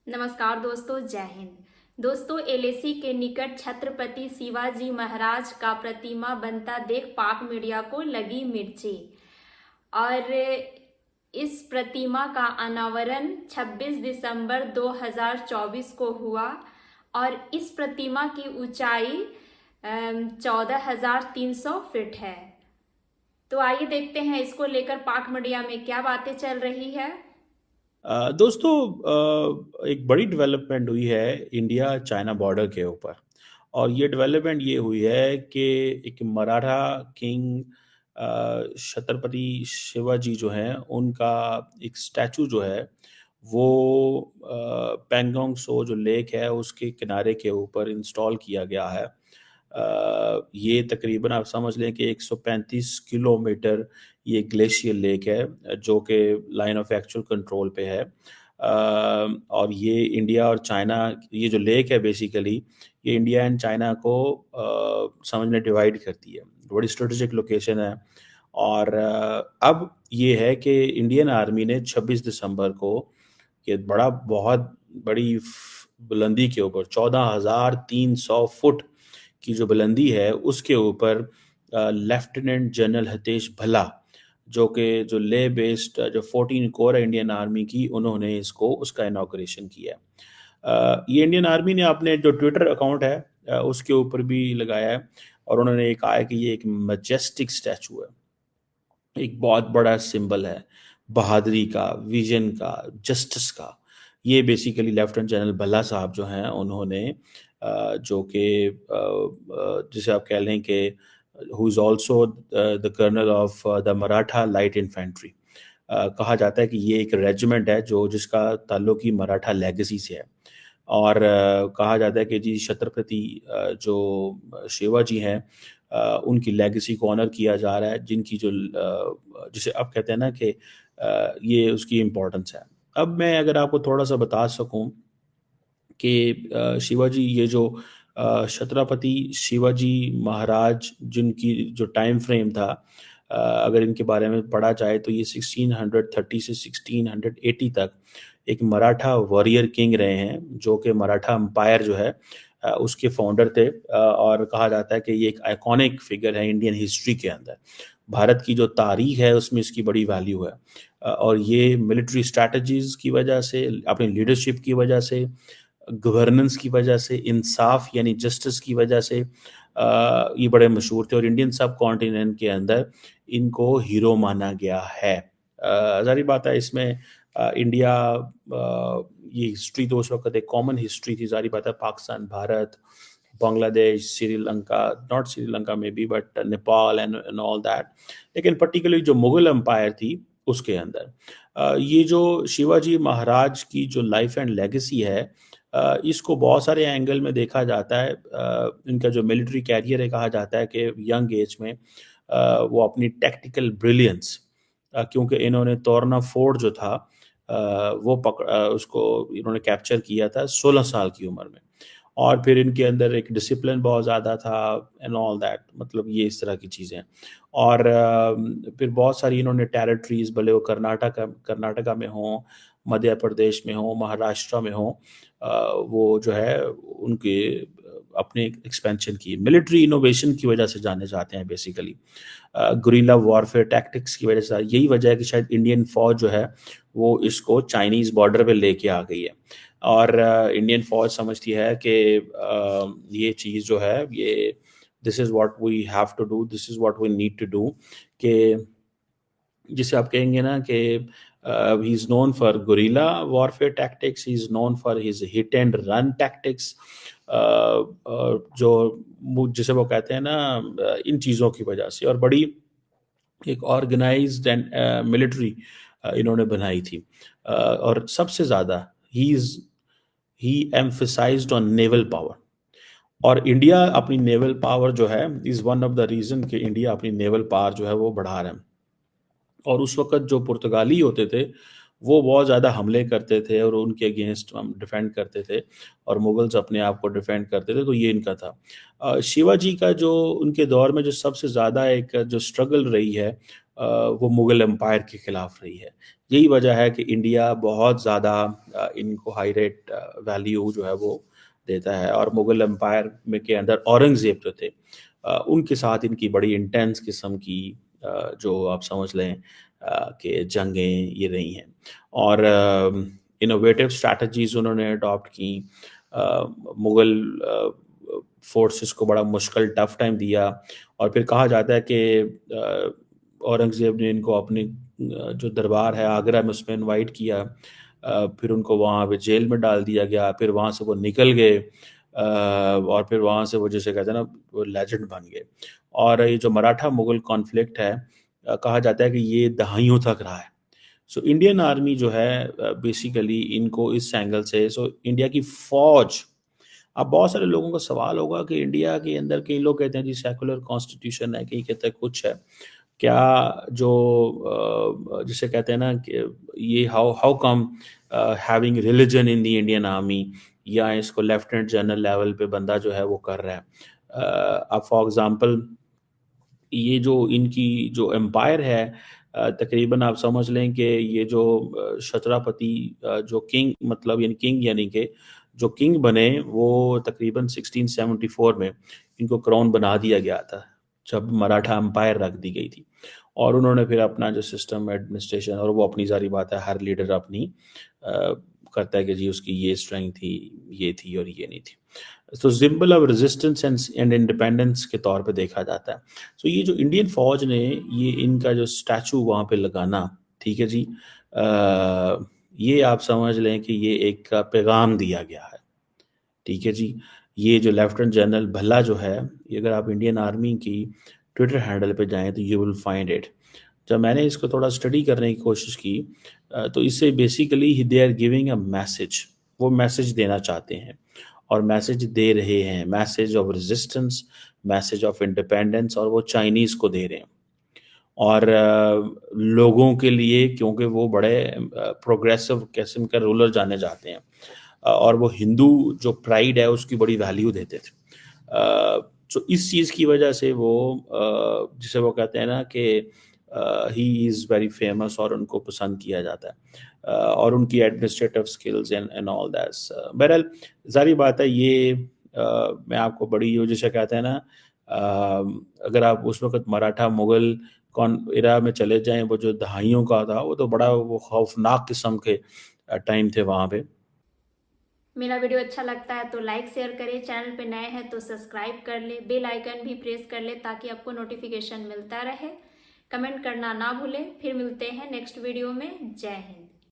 नमस्कार दोस्तों, जय हिंद। दोस्तों, एलएसी के निकट छत्रपति शिवाजी महाराज का प्रतिमा बनता देख पाक मीडिया को लगी मिर्ची। और इस प्रतिमा का अनावरण 26 दिसंबर 2024 को हुआ और इस प्रतिमा की ऊंचाई 14,300 फीट है। तो आइए देखते हैं इसको लेकर पाक मीडिया में क्या बातें चल रही है। दोस्तों, एक बड़ी डेवलपमेंट हुई है इंडिया चाइना बॉर्डर के ऊपर। और ये डेवलपमेंट ये हुई है कि एक मराठा किंग छत्रपति शिवाजी जो हैं उनका एक स्टैचू जो है वो पैंगोंग सो जो लेक है उसके किनारे के ऊपर इंस्टॉल किया गया है। ये तकरीबन आप समझ लें कि 135 किलोमीटर ये ग्लेशियर लेक है जो कि लाइन ऑफ एक्चुअल कंट्रोल पे है। और ये इंडिया और चाइना, ये जो लेक है बेसिकली ये इंडिया एंड चाइना को समझ में डिवाइड करती है। बड़ी स्ट्रेटेजिक लोकेशन है। और अब ये है कि इंडियन आर्मी ने 26 दिसंबर को ये बहुत बड़ी बुलंदी के ऊपर 14,300 फुट की जो बुलंदी है उसके ऊपर लेफ्टिनेंट जनरल हितेश भल्ला जो ले बेस्ड जो 14 कोर है इंडियन आर्मी की, उन्होंने इसको उसका इनॉग्रेशन किया। ये इंडियन आर्मी ने अपने जो ट्विटर अकाउंट है उसके ऊपर भी लगाया है। और उन्होंने कहा है कि ये एक मैजेस्टिक स्टैचू है, एक बहुत बड़ा सिंबल है बहादुरी का, विजन का, जस्टिस का। ये बेसिकली लेफ्टिनेंट जनरल भल्ला साहब जो हैं उन्होंने जो कि जिसे आप कह लें कि who is also the colonel of the Maratha light infantry. कहा जाता है कि ये एक रेजिमेंट है जिसका ताल्लुक ही मराठा लेगेसी से है। और कहा जाता है कि जी छत्रपति जो शिवाजी हैं उनकी लेगेसी को ऑनर किया जा रहा है, जिनकी जो जिसे अब कहते हैं ना कि ये उसकी इम्पोर्टेंस है। अब मैं अगर आपको थोड़ा सा बता सकूं कि शिवाजी ये जो छत्रपति शिवाजी महाराज जिनकी जो टाइम फ्रेम था, अगर इनके बारे में पढ़ा जाए तो ये 1630 से 1680 तक एक मराठा वॉरियर किंग रहे हैं जो कि मराठा एम्पायर जो है उसके फाउंडर थे। और कहा जाता है कि ये एक आइकॉनिक फिगर है इंडियन हिस्ट्री के अंदर। भारत की जो तारीख है उसमें इसकी बड़ी वैल्यू है। और ये मिलिट्री स्ट्रैटेजीज की वजह से, अपनी लीडरशिप की वजह से, गवर्नेंस की वजह से, इंसाफ यानी जस्टिस की वजह से ये बड़े मशहूर थे। और इंडियन सब कॉन्टिनेंट के अंदर इनको हीरो माना गया है। जारी बात है इसमें इंडिया, ये हिस्ट्री तो उस वक्त एक कॉमन हिस्ट्री थी। जारी बात है पाकिस्तान, भारत, बांग्लादेश, श्रीलंका, नॉट श्रीलंका में भी but Nepal and all that. लेकिन पर्टिकुलरली जो मुगल एम्पायर थी उसके अंदर ये जो शिवाजी महाराज की जो लाइफ एंड लेगेसी है इसको बहुत सारे एंगल में देखा जाता है। इनका जो मिलिट्री कैरियर है, कहा जाता है कि यंग एज में वो अपनी टैक्टिकल ब्रिलियंस, क्योंकि इन्होंने तोरना फोर्ट जो था वो उसको इन्होंने कैप्चर किया था 16 साल की उम्र में। और फिर इनके अंदर एक डिसिप्लिन बहुत ज़्यादा था एंड ऑल दैट, मतलब ये इस तरह की चीज़ें। और फिर बहुत सारी इन्होंने टेरिटरीज, भले वो कर्नाटका में हों, मध्य प्रदेश में हो, महाराष्ट्र में हो, वो जो है उनके अपने एक्सपेंशन की मिलिट्री इनोवेशन की वजह से जाने जाते हैं बेसिकली। गुरिल्ला वॉरफेयर टैक्टिक्स की वजह से, यही वजह है कि शायद इंडियन फौज जो है वो इसको चाइनीज़ बॉर्डर पे लेके आ गई है। और इंडियन फौज समझती है कि ये चीज़ जो है ये this is what we have to do, this is what we need to do, कि जिसे आप कहेंगे ना कि he is known for guerrilla warfare tactics, he is known for his hit and run tactics. जो जिसे वो कहते हैं ना इन चीज़ों की वजह से। और बड़ी एक ऑर्गेनाइज्ड एंड मिलिट्री इन्होंने बनाई थी। और सबसे ज़्यादा ही एम्फसाइज्ड ऑन नेवल पावर। और इंडिया अपनी नेवल पावर जो है is one of the reason कि इंडिया अपनी नेवल पावर जो है वो बढ़ा रहा है। और उस वक़्त जो पुर्तगाली होते थे, वो बहुत ज़्यादा हमले करते थे और उनके अगेंस्ट हम डिफेंड करते थे, और मुगल्स अपने आप को डिफेंड करते थे, तो ये इनका था। शिवाजी का जो उनके दौर में जो सबसे ज़्यादा एक जो स्ट्रगल रही है, वो मुग़ल एम्पायर के खिलाफ रही है। यही वजह है कि इंडिया बहुत ज़्यादा इनको हाई रेट वैल्यू जो है वो देता है। और मुग़ल एम्पायर में के अंदर औरंगज़ेब जो थे उनके साथ इनकी बड़ी इंटेंस किस्म की जो आप समझ लें कि जंगें ये रही हैं। और इनोवेटिव स्ट्रैटेजीज़ उन्होंने अडॉप्ट की। मुग़ल फोर्सेस को बड़ा मुश्किल टफ टाइम दिया। और फिर कहा जाता है कि औरंगज़ेब ने इनको अपने जो दरबार है आगरा में उसमें इनवाइट किया। फिर उनको वहाँ पे जेल में डाल दिया गया। फिर वहाँ से वो निकल गए और फिर वहाँ से वो जिसे कहते हैं ना वो लेजेंड बन गए। और ये जो मराठा मुग़ल कॉन्फ्लिक्ट है कहा जाता है कि ये दहाइयों तक रहा है। सो इंडियन आर्मी जो है बेसिकली इनको इस एंगल से इंडिया की फ़ौज। अब बहुत सारे लोगों का सवाल होगा कि इंडिया के अंदर कई लोग कहते हैं जी सेकुलर कॉन्स्टिट्यूशन है, कई कहते हैं कुछ है। क्या जो जिसे कहते हैं ना कि ये how how come having religion in the Indian army, या इसको लेफ्टिनेंट जनरल लेवल पे बंदा जो है वो कर रहा है। अब फॉर एग्जांपल ये जो इनकी जो एम्पायर है तकरीबन आप समझ लें कि ये जो छत्रपति जो किंग मतलब यानी किंग यानी कि जो किंग बने वो तकरीबन 1674 में इनको क्राउन बना दिया गया था जब मराठा एम्पायर रख दी गई थी। और उन्होंने फिर अपना जो सिस्टम एडमिनिस्ट्रेशन, और वो अपनी सारी बात है हर लीडर अपनी करता है कि जी उसकी ये स्ट्रेंथ थी, ये थी और ये नहीं थी। तो symbol of resistance and independence के तौर पे देखा जाता है। सो ये जो इंडियन फौज ने ये इनका जो स्टैचू वहाँ पे लगाना, ठीक है जी, ये आप समझ लें कि ये एक पैगाम दिया गया है। ठीक है जी। ये जो लेफ्टिनेंट जनरल भल्ला जो है, ये अगर आप इंडियन आर्मी की ट्विटर हैंडल पे जाएँ तो यू विल फाइंड इट। जब मैंने इसको थोड़ा स्टडी करने की कोशिश की तो इससे basically they are giving a message. वो मैसेज देना चाहते हैं और मैसेज दे रहे हैं, message of resistance, message of independence, और वो चाइनीज़ को दे रहे हैं। और लोगों के लिए, क्योंकि वो बड़े प्रोग्रेसिव किस्म के रूलर जाने जाते हैं और वो हिंदू जो प्राइड है उसकी बड़ी वैल्यू देते थे। तो इस चीज़ की वजह से वो जिसे वो कहते हैं ना कि ही इज़ वेरी फेमस और उनको पसंद किया जाता है। और उनकी administrative skills and all that's बहरहाल ज़ाहिर बात है ये मैं आपको बड़ी वो जिसे कहते हैं ना अगर आप उस वक़्त मराठा मुग़ल कौन एरा में चले जाएँ, वो जो दहाइयों का था, वो तो बड़ा वो खौफ़नाक किस्म के टाइम थे वहाँ पे। मेरा वीडियो अच्छा लगता है तो लाइक शेयर करें, चैनल पे नए हैं तो सब्सक्राइब कर ले, बेल आइकन भी प्रेस कर ले ताकि आपको नोटिफिकेशन मिलता रहे। कमेंट करना ना भूलें। फिर मिलते हैं नेक्स्ट वीडियो में। जय हिंद।